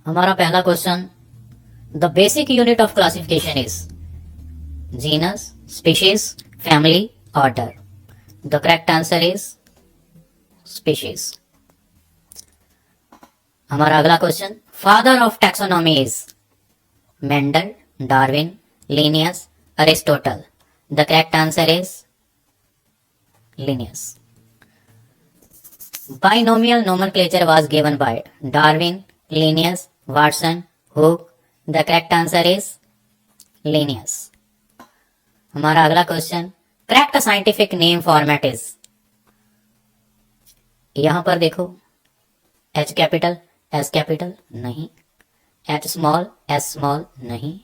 हमारा पहला question, the basic unit of classification is genus, species, family, order. The correct answer is species. हमारा अगला question, father of taxonomy is Mendel, Darwin, Linnaeus, Aristotle. The correct answer is Linnaeus. Binomial nomenclature was given by Darwin, Linnaeus, Watson, Hooke. The correct answer is Linnaeus. हमारा अगला question, correct scientific name format is, यहां पर देखो H capital S capital नहीं, H small S small नहीं,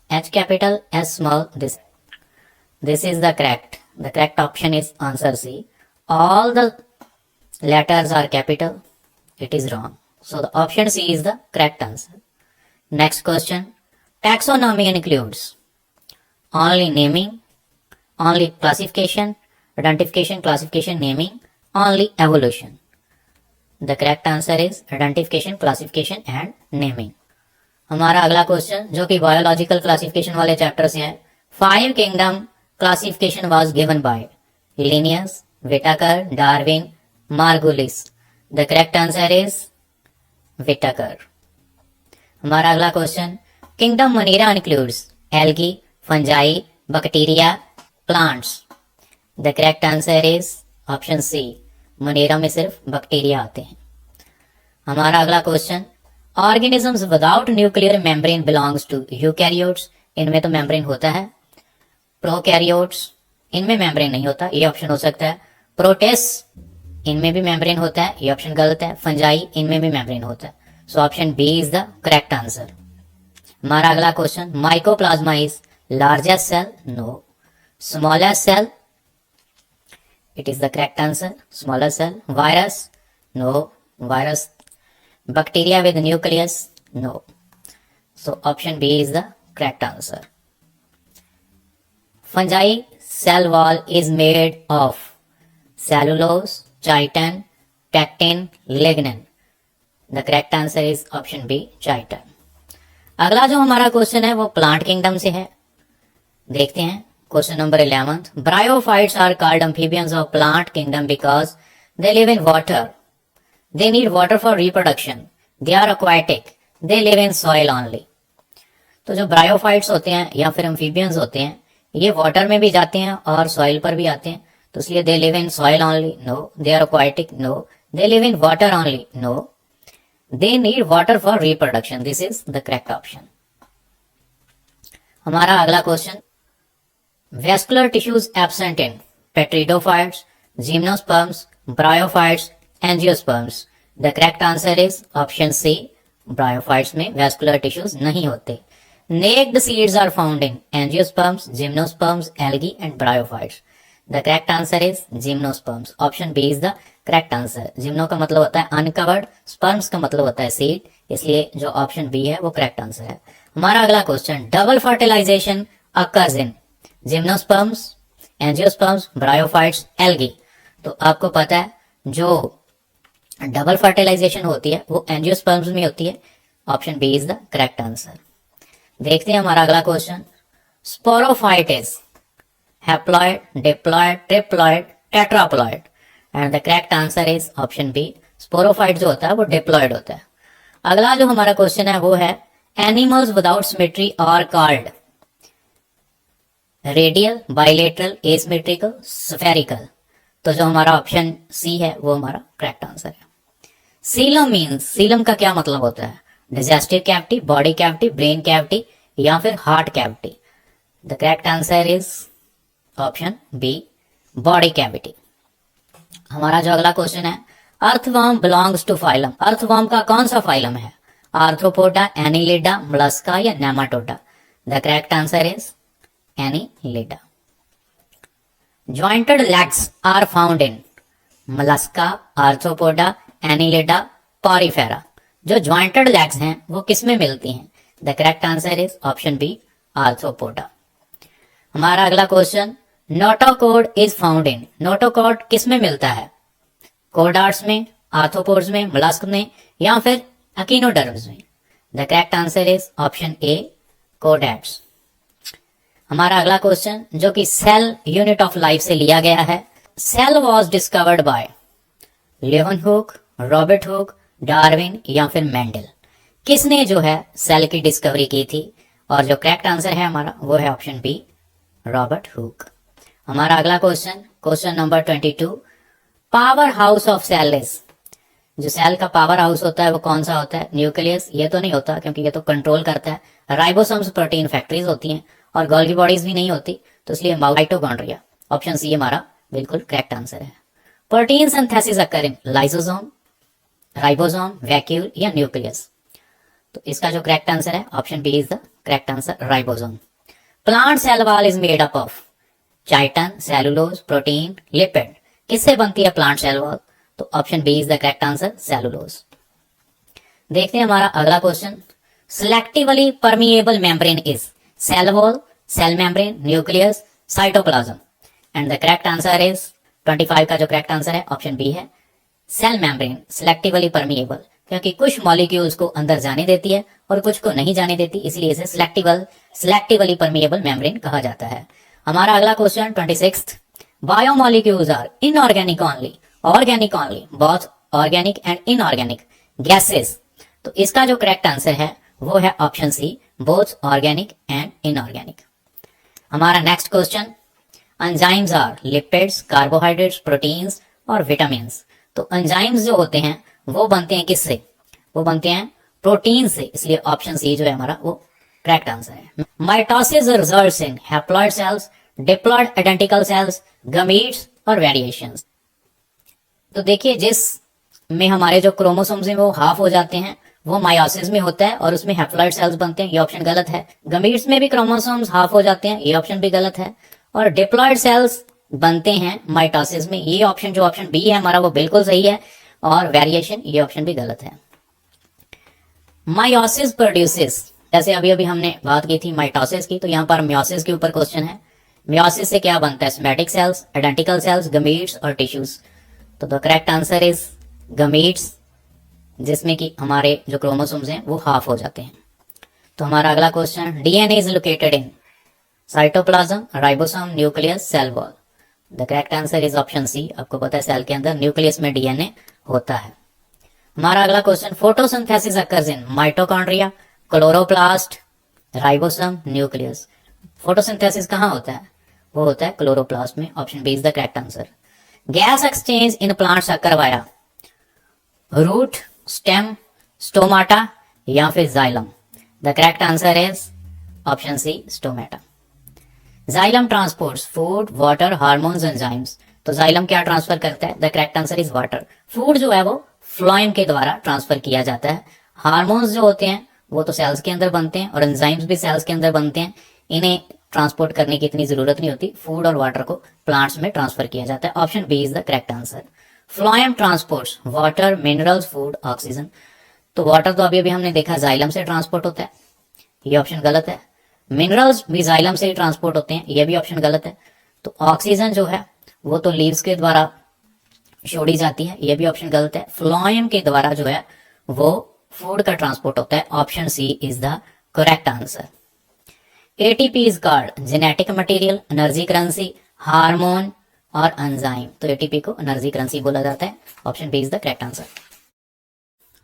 H capital S small, this is the correct option is answer C. All the letters are capital. It is wrong. So the option C is the correct answer. Next question. Taxonomy includes only naming, only classification, identification, classification, naming, only evolution. The correct answer is identification, classification and naming. हमारा अगला question जो कि biological classification वाले chapter से है, 5 kingdom classification was given by Linnaeus, Whittaker, Darwin, Margulis. The correct answer is Whittaker. हमारा अगला question, kingdom Monera includes algae, fungi, bacteria, plants. The correct answer is option C, Monera में सिर्फ bacteria आते हैं। हमारा अगला question, organisms without nuclear membrane belongs to eukaryotes. इनमें तो मेम्ब्रेन होता है। प्रोकैरियोट्स, इनमें मेम्ब्रेन नहीं होता, ये ऑप्शन हो सकता है। प्रोटेस्ट, इनमें भी मेम्ब्रेन होता है, ये ऑप्शन गलत है। फंजाई, इनमें भी मेम्ब्रेन होता है। So option B is the correct answer. हमारा अगला question, mycoplasma is largest cell, no. Smallest cell, it is the correct answer, smallest cell. Virus, no virus. Bacteria with nucleus, no. So option B is the correct answer. Fungi cell wall is made of cellulose, chitin, pectin, lignin. The correct answer is option B, chitin. अगला जो हमारा question है वो plant kingdom से है। देखते हैं question number 11। Bryophytes are called amphibians of plant kingdom because they live in water, they need water for reproduction, they are aquatic, they live in soil only. तो जो ब्रायोफाइट्स होते हैं या फिर एम्फीबियंस होते हैं, ये वाटर में भी जाते हैं और सॉइल पर भी आते हैं, तो इसलिए they live in soil only, no. They are aquatic, no. They live in water only, no. They need water for reproduction, this is the correct option. हमारा अगला question, vascular tissues absent in pteridophytes, gymnosperms, bryophytes, angiosperms. The correct answer is option C, bryophytes में vascular tissues नहीं होते। Naked seeds are found in angiosperms, gymnosperms, algae and bryophytes. The correct answer is gymnosperms. Option B is the correct answer. Gymno का मतलब होता है uncovered, sperms का मतलब होता है seed, इसलिए जो ऑप्शन बी है वो करेक्ट आंसर है। हमारा अगला question, double fertilization occurs in gymnosperms, angiosperms, bryophytes, algae। तो आपको पता है जो डबल फर्टिलाइजेशन होती है वो एंजियोस्पर्म्स में होती है। Option B is the correct answer. देखते हैं हमारा अगला question, sporophyte is haploid, diploid, triploid, tetraploid and the correct answer is option B, sporophyte जो होता है वो डिप्लॉइड होता है। अगला जो हमारा क्वेश्चन है वो है, animals without symmetry are called radial, bilateral, asymmetrical, spherical. तो जो हमारा ऑप्शन सी है वो हमारा करेक्ट आंसर है। सीलम मीन्स, सीलम का क्या मतलब होता है? Digestive cavity, body cavity, brain cavity या फिर heart cavity. The correct answer is option B, body cavity. हमारा जो अगला क्वेश्चन है, earthworm belongs to phylum. Earthworm का कौन सा फाइलम है? आर्थ्रोपोडा, एनिलिडा, मोलस्का या Nematoda. The correct answer is Annelida. Jointed legs are found in Mollusca, Arthropoda, Annelida, Porifera. जो ज्वाइंटेड लेग्स हैं वो किस में मिलती हैं? The correct answer is option B, Arthropoda. हमारा अगला question, notochord is found in. Notochord किस में मिलता है? कोडार्ट्स में, आर्थ्रोपोड्स में, मोलस्क में या फिर एकिनोडर्म्स में। The correct answer is option A, कोडेट्स। हमारा अगला क्वेश्चन जो कि सेल यूनिट ऑफ लाइफ से लिया गया है, cell was discovered by Leeuwenhoek, Robert Hooke, Darwin या फिर मेंडल। किसने जो है सेल की डिस्कवरी की थी? और जो करेक्ट आंसर है हमारा वो है ऑप्शन बी, रॉबर्ट हुक। हमारा अगला question, question number 22, power house of cell is. जो सेल का पावर हाउस होता है वो कौन सा होता है? न्यूक्लियस ये तो नहीं होता क्योंकि ये तो कंट्रोल करता है। राइबोसोम्स प्रोटीन फैक्ट्रीज होती हैं और गोल्गी बॉडीज भी नहीं होती, तो इसलिए माइटोकॉन्ड्रिया। ऑप्शन सी हमारा बिल्कुल करेक्ट आंसर है। Protein synthesis occur in lysosome, ribosome, vacuole या न्यूक्लियस। तो इसका जो करेक्ट आंसर है option B is the correct answer, ribosome. Plant cell wall is made up of chitin, cellulose, protein, lipid. किससे बनती है प्लांट सेल वॉल? तो option B is the correct answer, cellulose. देखते हैं हमारा अगला question, selectively permeable membrane is cell wall, cell membrane, nucleus, cytoplasm. And the correct answer is 25 का जो करेक्ट आंसर है ऑप्शन बी है, सेल मेम्ब्रेन सिलेक्टिवली परमिएबल, क्योंकि कुछ मॉलिक्यूल्स को अंदर जाने देती है और कुछ को नहीं जाने देती, इसलिए इसे सिलेक्टिवली परमिएबल मेम्ब्रेन कहा जाता है। हमारा अगला question 26, biomolecules are inorganic only, organic only, both organic and inorganic gases. तो इसका जो करेक्ट आंसर है वो है option C, both organic and inorganic. हमारा next question, enzymes are lipids, carbohydrates, proteins और विटामिन्स। तो एंजाइम्स जो होते हैं वो बनते हैं किससे? वो बनते हैं प्रोटीन से, इसलिए ऑप्शन सी जो है हमारा वो करेक्ट आंसर है। Mitosis results in haploid sales, diploid identical sales, gametes और वेरिएशंस। तो देखिए जिस में हमारे जो क्रोमोसोम्स हैं वो हाफ हो जाते हैं वो मायोसिस में होता है और उसमें हैप्लॉइड सेल्स बनते हैं, ये ऑप्शन गलत है। गमीट्स में भी क्रोमोसोम्स हाफ हो जाते हैं, ये ऑप्शन भी गलत है। और डिप्लॉइड सेल्स बनते हैं माइटोसिस में, ये ऑप्शन जो ऑप्शन बी है हमारा वो बिल्कुल सही है। और वेरिएशन ये ऑप्शन भी गलत है। मायोसिस प्रोड्यूसेस, जैसे अभी अभी हमने बात की थी माइटोसिस की, तो यहाँ पर मियोसिस के ऊपर क्वेश्चन है। मियोसिस से क्या बनता है? Somatic cells, identical sales, gametes और टिश्यूज। तो the correct answer is gametes, जिसमें कि हमारे जो क्रोमोसोम्स हैं वो हाफ हो जाते हैं। तो हमारा अगला question, DNA is located in cytoplasm, ribosome, nucleus, cell wall. The correct answer is option C. आपको पता है सेल के अंदर न्यूक्लियस में डीएनए होता है। हमारा अगला question, photosynthesis occurs in mitochondria, chloroplast, ribosome, nucleus. Photosynthesis कहाँ होता है? वो होता है क्लोरोप्लास्ट में, option B is the correct answer. Gas exchange in plants occur via root, stem, stomata या फिर xylem. The correct answer is option C, stomata. Xylem transports food, water, hormones, enzymes. तो जाइलम क्या transfer करता है? The correct answer is water. Food जो है वो phloem के द्वारा ट्रांसफर किया जाता है। हार्मोन्स जो होते हैं वो तो सेल्स के अंदर बनते हैं और एंजाइम्स भी सेल्स के अंदर बनते हैं, इन्हें ट्रांसपोर्ट करने की इतनी जरूरत नहीं होती। फूड और वाटर को प्लांट्स में ट्रांसफर किया जाता है। Option B is the correct answer. Phloem transports water, minerals, food, oxygen. तो वाटर तो अभी अभी हमने देखा जाइलम से ट्रांसपोर्ट होता है, ये ऑप्शन गलत है। मिनरल्स भी जाइलम से ही ट्रांसपोर्ट होते हैं, ये भी ऑप्शन गलत है। तो ऑक्सीजन जो है वो तो लीव्स के द्वारा छोड़ी जाती है, ये भी ऑप्शन गलत है। फ्लोएम के द्वारा जो है वो फूड का ट्रांसपोर्ट होता है, option C is the correct answer. ATP is called genetic material, energy currency, hormone और एंजाइम। तो एटीपी को एनर्जी करेंसी बोला जाता है, option B is the correct answer.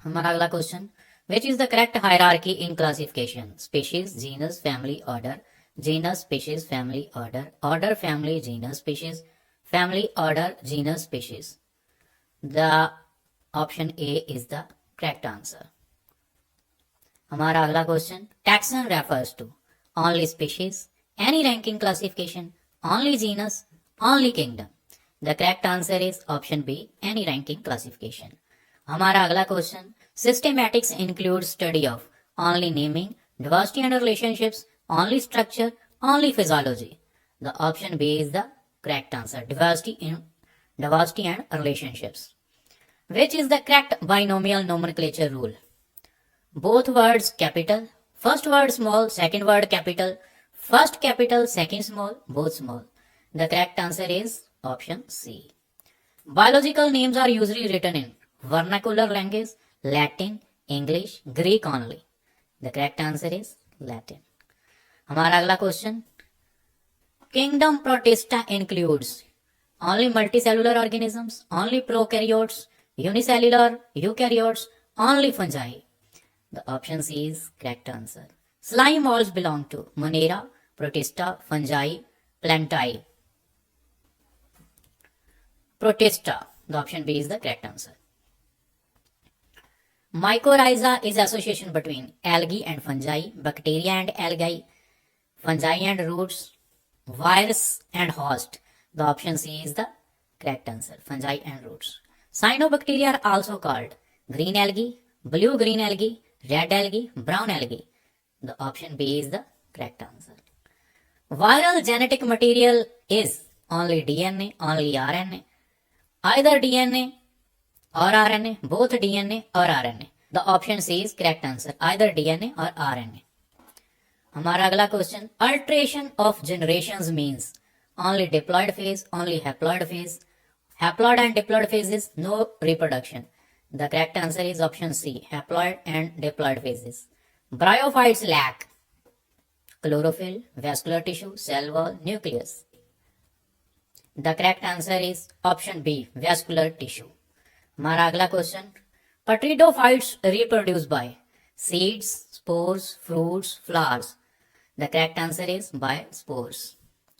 हमारा अगला question, which is the correct hierarchy in classification? Species, genus, family, order. Genus, species, family, order. Order, family, genus, species. Family, order, genus, species. The option A is the correct answer. हमारा अगला question, taxon refers to only species, any ranking classification, only genus, only kingdom. The correct answer is option B, any ranking classification. हमारा अगला question, systematics includes study of only naming, diversity and relationships, only structure, only physiology. The option B is the correct answer, diversity and relationships. Which is the correct binomial nomenclature rule? Both words capital, first word small, second word capital, first capital, second small, both small. The correct answer is option C. Biological names are usually written in vernacular language, Latin, English, Greek only. The correct answer is Latin. हमारा अगला question, Kingdom Protista includes only multicellular organisms, only prokaryotes, unicellular eukaryotes, only fungi. The option C is correct answer. Slime molds belong to Monera, Protista, fungi, plantae. Protista. The option B is the correct answer. Mycorrhiza is association between algae and fungi, bacteria and algae, fungi and roots, virus and host. The option C is the correct answer. Fungi and roots. Cyanobacteria are also called green algae, blue-green algae, red algae, brown algae. The option B is the correct answer. Viral genetic material is only DNA, only RNA, either DNA or RNA, both DNA or RNA. The option C is correct answer. Either DNA or RNA. हमारा अगला question, alteration of generations means only diploid phase, only haploid phase, haploid and diploid phases, no reproduction. The correct answer is option C, haploid and diploid phases. Bryophytes lack chlorophyll, vascular tissue, cell wall, nucleus. The correct answer is option B, vascular tissue. हमारा अगला question, Pteridophytes reproduce by seeds, spores, fruits, flowers. The correct answer is by spores.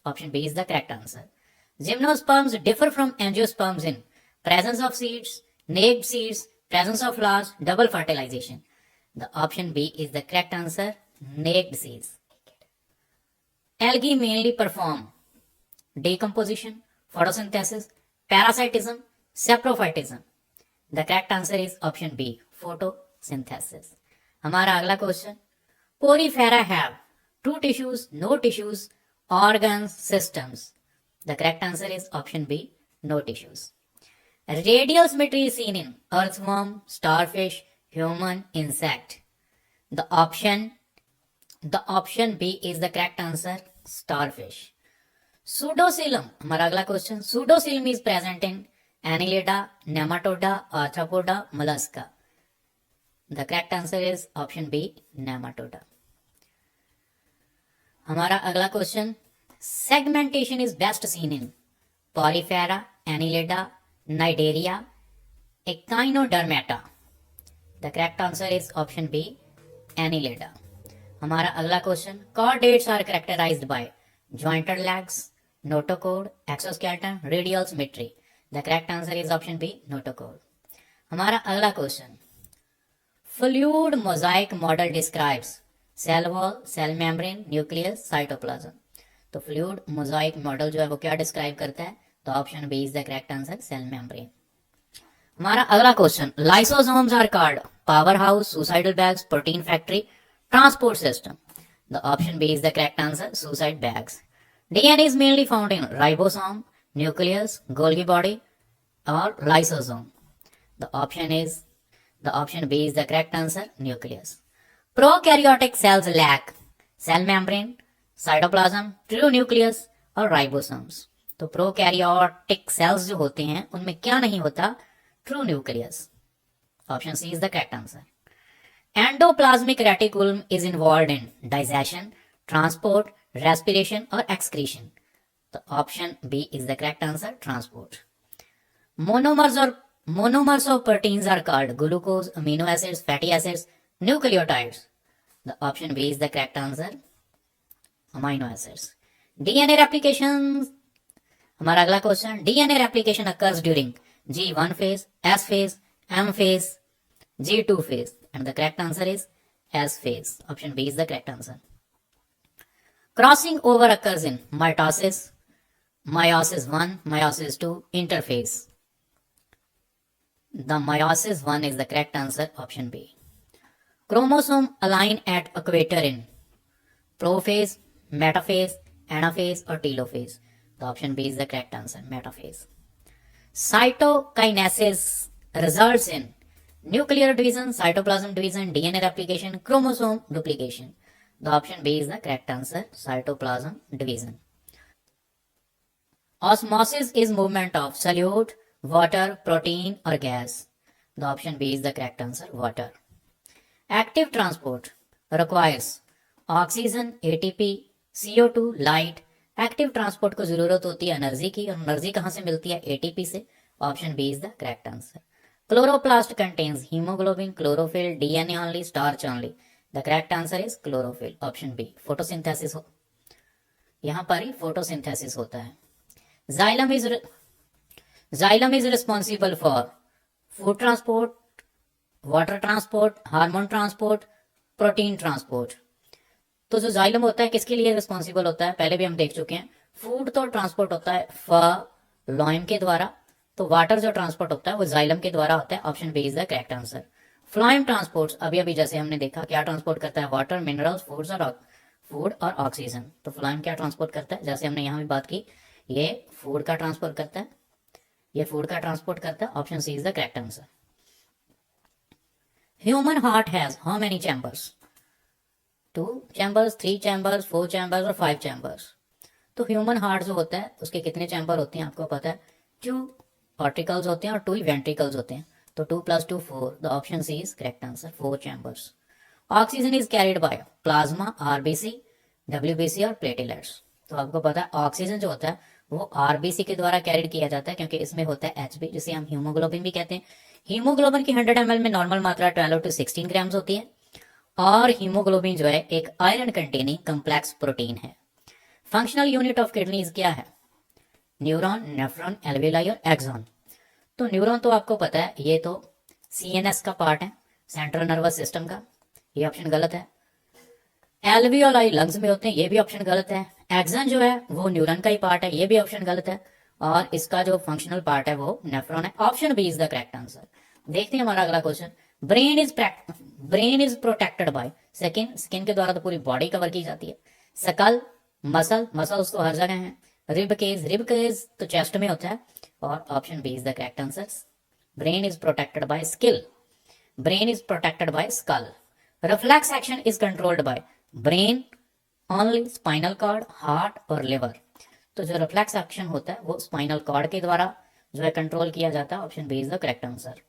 Option B is the correct answer. Gymnosperms differ from angiosperms in presence of seeds, naked seeds, presence of flowers, double fertilization. The option B is the correct answer. Naked seeds. Algae mainly perform decomposition, photosynthesis, parasitism, saprophytism. The correct answer is option B, photosynthesis. हमारा अगला question, Porifera have two tissues, no tissues, organs, systems. The correct answer is option B, no tissues. Radial symmetry is seen in earthworm, starfish, human, insect. The option B is the correct answer, starfish. Pseudocoelom, हमारा अगला question, Pseudocoelom is present in Annelida, Nematoda, Arthropoda, Mollusca. The correct answer is option B, Nematoda. हमारा अगला question, segmentation is best seen in Porifera, Annelida, Cnidaria, Echinodermata. The correct answer is option B, Annelida. हमारा अगला question, chordates are characterized by jointed legs, notochord, exoskeleton, radial symmetry. The correct answer is option B, notochord. हमारा अगला question, fluid mosaic model describes cell wall, cell membrane, nucleus, cytoplasm. तो fluid mosaic model जो है वो क्या describe करता है? तो option B is the correct answer, cell membrane. हमारा अगला question, lysosomes are called power house, suicidal bags, protein factory, transport system. The option B is the correct answer, suicide bags. DNA is mainly found in ribosome, nucleus, Golgi body और lysosome. The option B is the correct answer, nucleus. Prokaryotic cells lack cell membrane, cytoplasm, true nucleus और ribosomes. तो prokaryotic cells जो होते हैं उनमें क्या नहीं होता? True nucleus. Option C is the correct answer. Endoplasmic reticulum is involved in digestion, transport, respiration और एक्सक्रीशन. तो option B is the correct answer, transport. Monomers of proteins are called glucose, amino acids, fatty acids, nucleotides. The option B is the correct answer, amino acids. DNA replication, हमारा अगला question, DNA replication occurs during G1 phase, S phase, M phase, G2 phase, and the correct answer is S phase. Option B is the correct answer. Crossing over occurs in mitosis, meiosis 1, meiosis 2, interphase. The meiosis 1 is the correct answer, option B. Chromosome align at equator in prophase, metaphase, anaphase or telophase. The option B is the correct answer, metaphase. Cytokinesis results in nuclear division, cytoplasm division, DNA replication, chromosome duplication. The option B is the correct answer, cytoplasm division. Osmosis is movement of solute, water, protein or gas. The option B is the correct answer, water. Active transport. Requires oxygen, ATP, CO2, light. Active transport को जरूरत होती है energy की, और energy कहाँ से मिलती है? एटीपी से। Option B is the correct answer. Chloroplast contains haemoglobin, chlorophyll, DNA only, starch only. The correct answer is chlorophyll, option B. Photosynthesis हो, यहाँ पर ही फोटोसिंथेसिस होता है। Xylem is responsible for food transport, water transport, hormone transport, protein transport. तो जो xylem होता है किसके लिए रिस्पॉन्सिबल होता है? पहले भी हम देख चुके हैं। फूड तो ट्रांसपोर्ट होता है फ्लोएम के द्वारा, तो वाटर जो ट्रांसपोर्ट होता है वो जाइलम के द्वारा होता है। Option B is the correct answer. Phloem transport अभी अभी जैसे हमने देखा क्या ट्रांसपोर्ट करता है? वाटर, मिनरल्स, फूड और ऑक्सीजन। तो फ्लोएम क्या ट्रांसपोर्ट करता है? जैसे हमने यहाँ भी बात की, ये फूड का ट्रांसपोर्ट करता है, ये फूड का ट्रांसपोर्ट करता है। Option C is the correct answer. Human heart has how many chambers? 2 chambers, 3 chambers, 4 chambers और 5 चैम्बर्स। तो ह्यूमन हार्ट जो होता है उसके कितने चैम्बर होते हैं आपको पता है? 2 आर्टिकल्स होते हैं और 2 वेंट्रिकल्स होते हैं। तो 2 + 2 4। The option C is correct answer, 4 chambers. Oxygen is carried by plasma, RBC, WBC और प्लेटलेट्स। तो आपको पता है ऑक्सीजन जो होता है वो आरबीसी के द्वारा कैरिड किया जाता है, क्योंकि इसमें होता है एचबी, जिसे हम हीमोग्लोबिन भी कहते हैं। हीमोग्लोबिन की 100 ml में नॉर्मल मात्रा 12 to 16 ग्राम्स होती है। और हीमोग्लोबिन जो है एक आयरन कंटेनिंग कम्प्लेक्स प्रोटीन है। फंक्शनल यूनिट ऑफ किडनीज क्या है? न्यूरॉन, नेफ्रॉन, एल्विलाई और एक्सॉन। तो न्यूरॉन तो आपको पता है ये तो सीएनएस का पार्ट है, सेंट्रल नर्वस सिस्टम का, ये ऑप्शन गलत है। एल्वियोलाई लंग्स में होते हैं, ये भी ऑप्शन गलत है। एक्सन जो है वो न्यूरॉन का ही पार्ट है, ये भी ऑप्शन गलत है। और इसका जो फंक्शनल पार्ट है वो नेफ्रॉन है। Option B is the correct answer. देखते हैं हमारा अगला question. Brain is protected by, second, skin के द्वारा तो पूरी बॉडी कवर की जाती है। सकल, मसल्स तो हर जगह हैं। रिब केज तो चेस्ट में होता है। और option B is the correct answer. Brain is protected by brain is protected by skull. Reflex action is controlled by brain only, spinal cord, heart और लिवर। तो जो रिफ्लेक्स एक्शन होता है वो स्पाइनल कॉर्ड के द्वारा जो है कंट्रोल किया जाता है। Option B is the correct answer.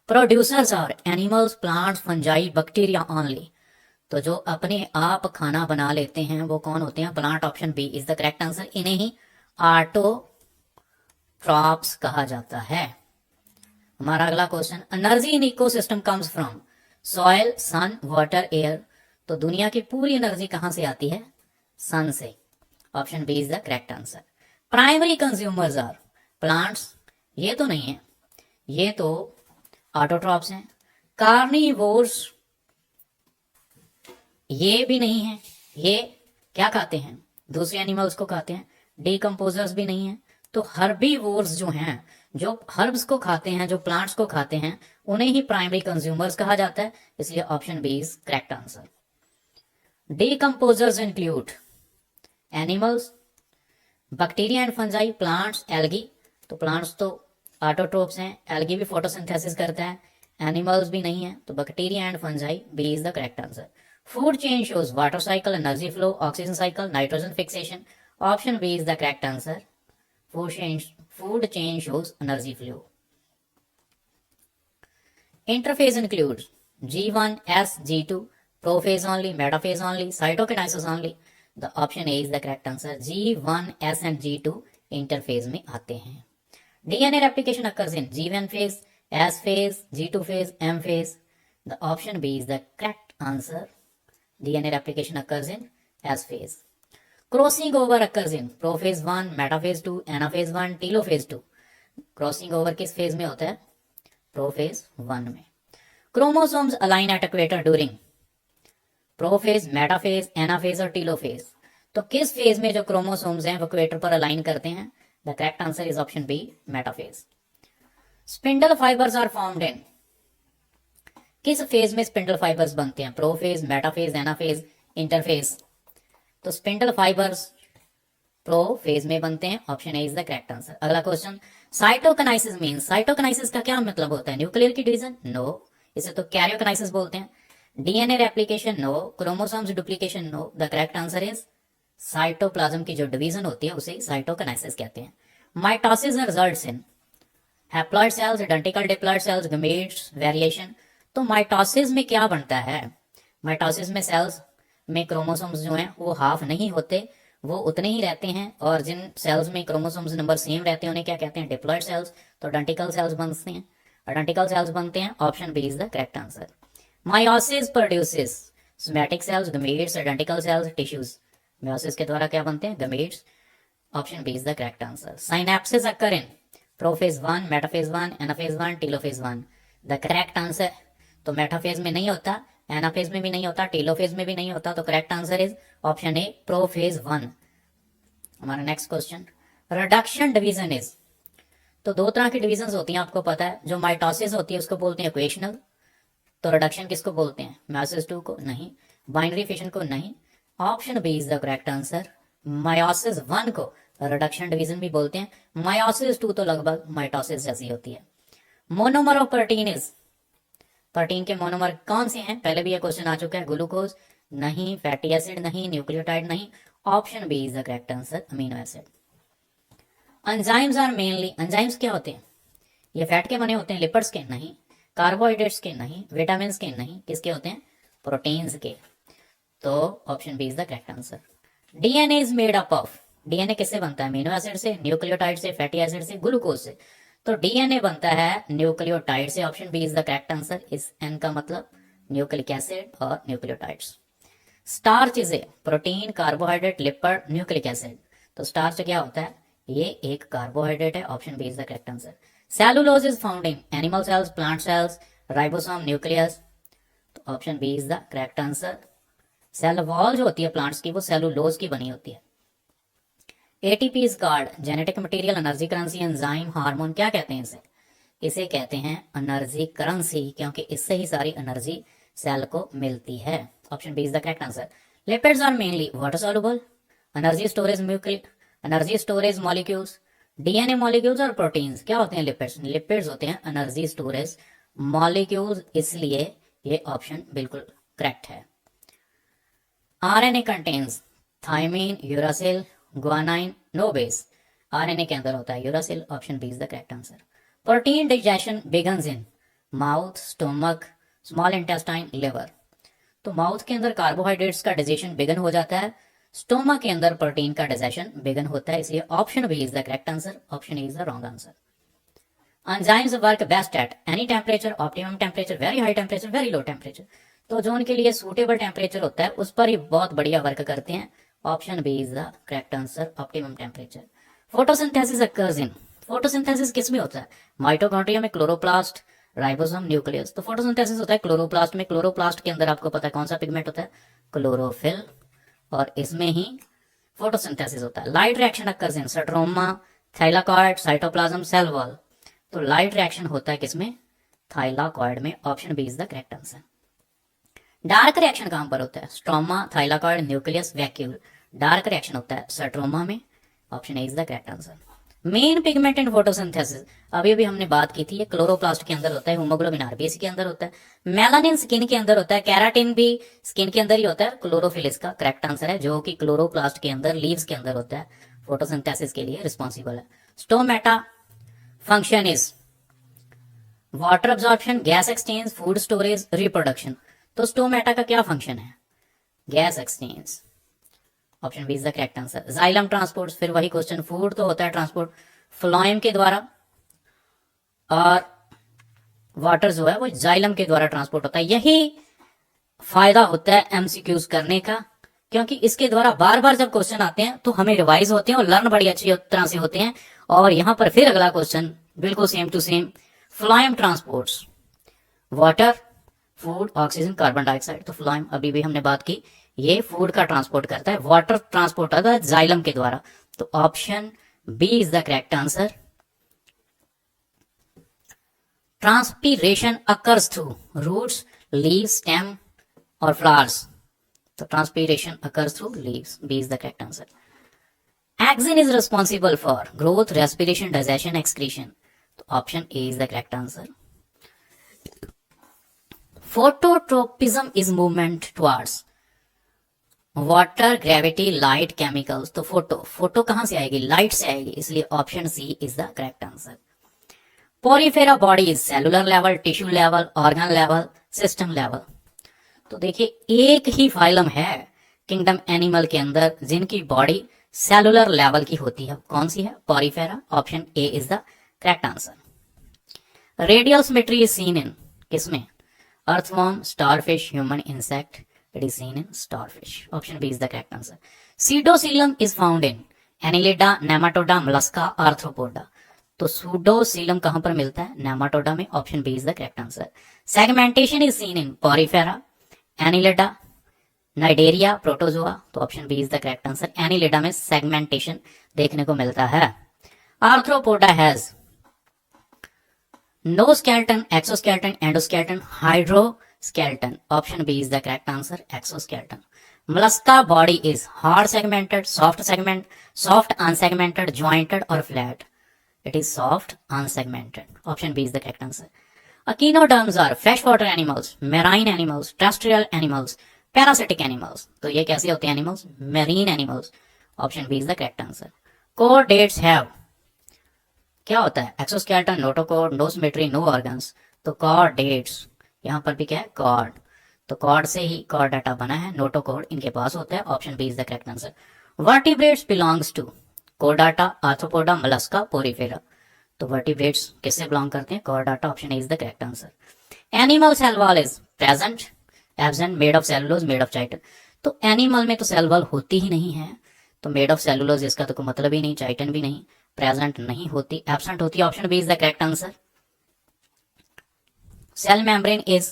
Producers are animals, plants, fungi, bacteria only. तो जो अपने आप खाना बना लेते हैं वो कौन होते हैं? Plant. Option B is the correct answer. इन्हें ही ऑटोट्रॉप्स कहा जाता है। हमारा अगला question, energy in ecosystem comes from soil, sun, water, air. तो दुनिया की पूरी एनर्जी कहां से आती है? सन से। Option B is the correct answer. Primary consumers are plants, ये तो नहीं है, ये तो ऑटोट्रॉप्स हैं। कार्निवोर्स, ये भी नहीं है, ये क्या खाते हैं? दूसरे एनिमल्स को खाते हैं। डीकम्पोजर्स भी नहीं है। तो हर्बीवोर्स जो हैं, जो हर्ब्स को खाते हैं, जो प्लांट्स को खाते हैं, उन्हें ही प्राइमरी कंज्यूमर्स कहा जाता है। इसलिए option B is correct answer. Decomposers include animals, bacteria and fungi, plants, algae. तो प्लांट्स तो ऑटोट्रोप्स हैं, एल्गी भी फोटोसिंथेसिस करता है, एनिमल्स भी नहीं है। तो bacteria and fungi, B is the correct answer. Food chain shows water cycle, energy flow, oxygen cycle, nitrogen fixation. Option B is the correct answer. Food chain shows energy flow. Interphase includes G1, S, G2, prophase only, metaphase only, cytokinesis only. The option A is the correct answer. G1, S and G2 interphase में आते हैं. DNA replication occurs in G1 phase, S phase, G2 phase, M phase. The option B is the correct answer. DNA replication occurs in S phase. Crossing over occurs in prophase 1, metaphase 2, anaphase 1, telophase 2. Crossing over किस phase में होता है? Prophase 1 में. Chromosomes align at equator during prophase, metaphase, anaphase और telophase. तो किस phase में जो क्रोमोसोम्स हैं वो इक्वेटर पर अलाइन करते हैं? The correct answer is option B, metaphase. Spindle fibres are formed in, किस फेज में स्पिंडल फाइबर्स बनते हैं? Prophase, metaphase, anaphase, interphase. तो स्पिंडल फाइबर्स प्रो फेज में बनते हैं. Option A is the correct answer. अगला क्वेश्चन, साइटोकाइनेसिस मींस, साइटोकाइनेसिस का क्या मतलब होता है? न्यूक्लियर की डिवीजन? नो. इसे तो कैरियोकाइनेसिस बोलते हैं. DNA replication? No. Chromosomes duplication? No. The correct answer is cytoplasm की जो डिवीजन होती है उसे साइटोकाइनेसिस कहते हैं. Mitosis results in haploid cells, identical diploid cells, gametes, variation. तो माइटोसिस में क्या बनता है? माइटोसिस में सेल्स में क्रोमोसोम्स जो हैं वो हाफ नहीं होते, वो उतने ही रहते हैं, और जिन सेल्स में क्रोमोसोम्स नंबर सेम रहते हैं उन्हें क्या कहते हैं, डिप्लॉइड सेल्स। तो आइडेंटिकल सेल्स बनते हैं, आइडेंटिकल सेल्स बनते हैं। Option B is the correct answer. Meiosis produces somatic cells, gametes, identical cells, tissues. Meiosis के द्वारा क्या बनते हैं, gametes. Option B is the correct answer. Synapsis occur in prophase 1, metaphase 1, anaphase 1, telophase 1। The correct answer, तो metaphase में नहीं होता, anaphase में भी नहीं होता, टेलोफेज में भी नहीं होता, तो correct answer is option A, prophase 1। हमारा next question, reduction division is, तो दो तरह की डिविजन होती हैं आपको पता है। जो माइटोसिस होती है उसको बोलते हैं इक्वेशनल, तो रिडक्शन किसको बोलते हैं, मायोसिस 2 को, नहीं। बाइनरी फिशन को, नहीं। Option B is the correct answer. Meiosis 1 को रिडक्शन डिवीजन भी बोलते हैं, मायोसिस 2 तो लगभग माइटोसिस जैसी होती है। Monomer of protein is, protein के मोनोमर कौन से हैं, पहले भी ये क्वेश्चन आ चुका है। ग्लूकोज नहीं, फैटी एसिड नहीं, न्यूक्लियोटाइड नहीं। Option B is the correct answer, amino acid. Enzymes are mainly, enzymes क्या होते हैं, ये फैट के बने होते हैं, लिपिड्स के नहीं, कार्बोहाइड्रेट्स के नहीं, विटामिन के नहीं, किसके होते हैं, प्रोटीन्स के। तो option B is the correct answer. DNA is made up of, DNA किससे बनता है, अमीनो एसिड से, न्यूक्लियोटाइड से, फैटी एसिड से, ग्लूकोज से। तो डीएनए बनता है न्यूक्लियोटाइड से। Option B is the correct answer. इस एन का मतलब न्यूक्लिक एसिड और nucleotides. Starch is a protein, carbohydrate, lipid, nucleic acid. तो स्टार्च क्या होता है, ये एक कार्बोहाइड्रेट है। Option B is the correct answer. Cellulose is found in animal cells, plant cells, ribosome, nucleus. तो option B is the correct answer. Cell wall जो होती है प्लांट्स की वो सेलुलोज की बनी होती है। ATP is called genetic material, energy currency, enzyme, hormone, क्या कहते हैं इसे, इसे कहते हैं एनर्जी करेंसी, क्योंकि इससे ही सारी एनर्जी सेल को मिलती है। Option B is the correct answer. Lipids are mainly water soluble, energy storage nucleic, energy storage molecules, DNA molecules और प्रोटीन्स। क्या होते हैं लिपिड्स, लिपिड्स होते हैं एनर्जी स्टोरेज मॉलिक्यूल्स, इसलिए ये ऑप्शन बिल्कुल करेक्ट है। RNA contains thymine, uracil, guanine, no base. RNA के अंदर होता है uracil. Option B is the correct answer. Protein digestion begins in mouth, stomach, small intestine, liver. तो माउथ के अंदर कार्बोहाइड्रेट्स का डाइजेशन बिगन हो जाता है, स्टोमक के अंदर प्रोटीन का डाइजेशन बिगन होता है, इसलिए option B is the correct answer. Option A is the wrong answer. Enzymes work best at any temperature, optimum temperature, very high temperature, very low temperature. तो जो उनके लिए सूटेबल टेम्परेचर होता है उस पर ही बहुत बढ़िया वर्क करते हैं। Option B is the correct answer, optimum temperature. Photosynthesis occurs in, photosynthesis किस में होता है, माइटोकॉन्ड्रिया में, क्लोरोप्लास्ट, राइबोसोम, न्यूक्लियस। तो फोटोसिंथेसिस होता है क्लोरोप्लास्ट में। क्लोरोप्लास्ट के अंदर आपको पता है कौन सा पिगमेंट होता है, क्लोरोफिल, और इसमें ही फोटोसिंथेसिस होता है। Light reaction occurs in stroma, thylakoid, cytoplasm, cell wall. तो लाइट रिएक्शन होता है किसमें, थाइलाकॉइड में। Option B is the correct answer. Dark reaction कहां पर होता है, stroma, thylakoid, nucleus, vacuole. Dark reaction होता है स्ट्रोमा में। Option A is the correct answer. Main pigment in photosynthesis, अभी भी हमने बात की थी, ये क्लोरोप्लास्ट के अंदर होता है, हीमोग्लोबिन आरबीसी के अंदर होता है, मेलानिन स्किन के अंदर होता है, कैराटिन भी स्किन के अंदर ही होता है, क्लोरोफिल इसका करेक्ट आंसर है, जो कि क्लोरोप्लास्ट के अंदर, लीव्स के अंदर होता है, फोटोसिंथेसिस के लिए रिस्पॉन्सिबल है। Stomata function is water absorption, gas exchange, food storage, reproduction. तो स्टोमेटा का क्या फंक्शन है, gas exchange. Option B is the correct answer. Xylem transport, फिर वही क्वेश्चन, फूड तो होता है ट्रांसपोर्ट फ्लोएम के द्वारा, और वाटर जो है वो जाइलम के द्वारा ट्रांसपोर्ट होता है। यही फायदा होता है एमसीक्यूज करने का, क्योंकि इसके द्वारा बार बार जब क्वेश्चन आते हैं तो हमें रिवाइज होते हैं और लर्न बड़ी अच्छी तरह से होते हैं। और यहां पर फिर अगला क्वेश्चन बिल्कुल same to same, phloem transports water, food, oxygen, carbon dioxide. तो फ्लोएम अभी भी हमने बात की, ये फूड का ट्रांसपोर्ट करता है, वाटर ट्रांसपोर्ट होता है जाइलम के द्वारा। तो option B is the correct answer. Transpiration occurs through roots, leaves, stem और फ्लावर्स। तो transpiration occurs through leaves, B is the correct answer. Auxin is responsible for growth, respiration, digestion, excretion. तो option A is the correct answer. Phototropism is movement towards water, gravity, light, chemicals. तो photo कहां से आएगी, light से आएगी, इसलिए option C is the correct answer. Porifera body is cellular level, tissue level, organ level, system level. तो देखिए एक ही फाइलम है किंगडम एनिमल के अंदर जिनकी बॉडी सेलुलर लेवल की होती है, कौन सी है? Porifera. Option A is the correct answer. Radial symmetry is seen in किसमें? Earthworm, starfish, human, insect. It is seen in starfish. Option B is the correct answer. Pseudocoelom is found in Annelida, Nematoda, Mollusca, Arthropoda. तो pseudocoelom कहां पर मिलता है? Nematoda में। Option B is the correct answer. Segmentation is seen in Porifera, Annelida, Cnidaria, Protozoa. तो option B is the correct answer. Annelida में segmentation देखने को मिलता है। Arthropoda has no skeleton, exoskeleton, endoskeleton, hydroskeleton. Option B is the correct answer, exoskeleton. Mollusca body is hard segmented, soft segment, soft unsegmented, jointed और flat. It is soft unsegmented. Option B is the correct answer. Echinoderms are freshwater animals, marine animals, terrestrial animals, parasitic animals. तो ये कैसे होते हैं animals? Marine animals. Option B is the correct answer. Chordates have क्या होता है? Exoskeleton, notochord, no symmetry, no organs. तो chordates, यहाँ पर भी क्या है? कॉर्ड। तो कॉर्ड से ही कॉर्डेटा बना है, नोटोकॉर्ड इनके पास होता है। Option B is the correct answer. Vertebrates belongs to कोडाटा, आर्थ्रोपोडा, मोलस्का, पोरीफेरा। तो वर्टिब्रेट्स किससे बिलोंग करते हैं? Chordata. Option is the correct answer. Animal cell wall is present, absent, made of cellulose, made of chitin. तो animal में तो cell wall होती ही नहीं है, तो मेड ऑफ सेलुलोज इसका तो कोई मतलब ही नहीं, चाइटन भी नहीं, प्रेजेंट नहीं होती, एब्सेंट होती है। Option B is the correct answer. Cell membrane is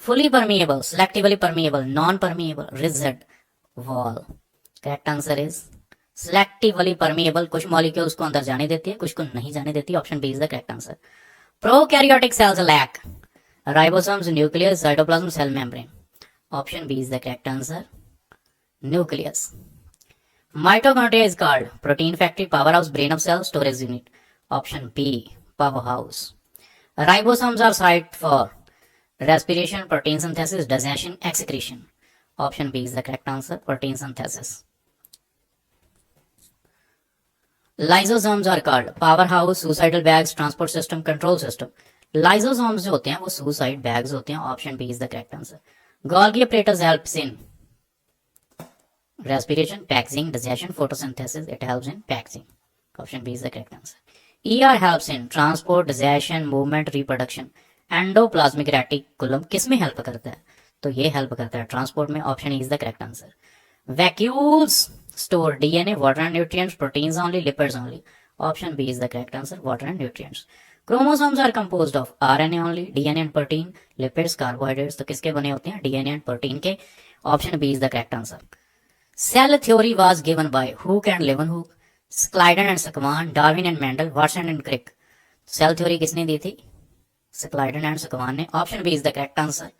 fully permeable, selectively permeable, non permeable, rigid wall. Correct answer is selectively permeable. कुछ मॉलिक्यूल्स को अंदर जाने देती है, कुछ को नहीं जाने देती। Option B is the correct answer. Prokaryotic cells lack ribosomes, nucleus, cytoplasm, cell membrane. Option B is the correct answer, nucleus. Mitochondria is called protein factory, powerhouse, brain of cell, storage unit. Option B, powerhouse. Ribosomes are site for respiration, protein synthesis, digestion, excretion. Option B is the correct answer, protein synthesis. Lysosomes are called powerhouse, suicidal bags, transport system, control system. Lysosomes जो होते हैं वो suicide bags होते हैं. Option B is the correct answer. Golgi apparatus helps in respiration, packaging, digestion, photosynthesis. It helps in packaging. Option B is the correct answer. ER helps in transport, digestion, movement, reproduction. Endoplasmic reticulum किस में help करता है? तो ये help करता है transport में। Option is the correct answer. Vacuoles store DNA, water and nutrients, proteins only, lipids only. Option B is the correct answer, water and nutrients. Chromosomes are composed of RNA only, DNA and protein, lipids, carbohydrates. तो किसके बने होते हैं? DNA and protein के। Option B is the correct answer. Cell theory was given by Hooke and Leeuwenhoek, Schleiden and Sakwan, Darwin and Mendel, Watson and Crick. Cell theory किसने दी थी? Schleiden and Sakwan ने। Option B is the correct answer.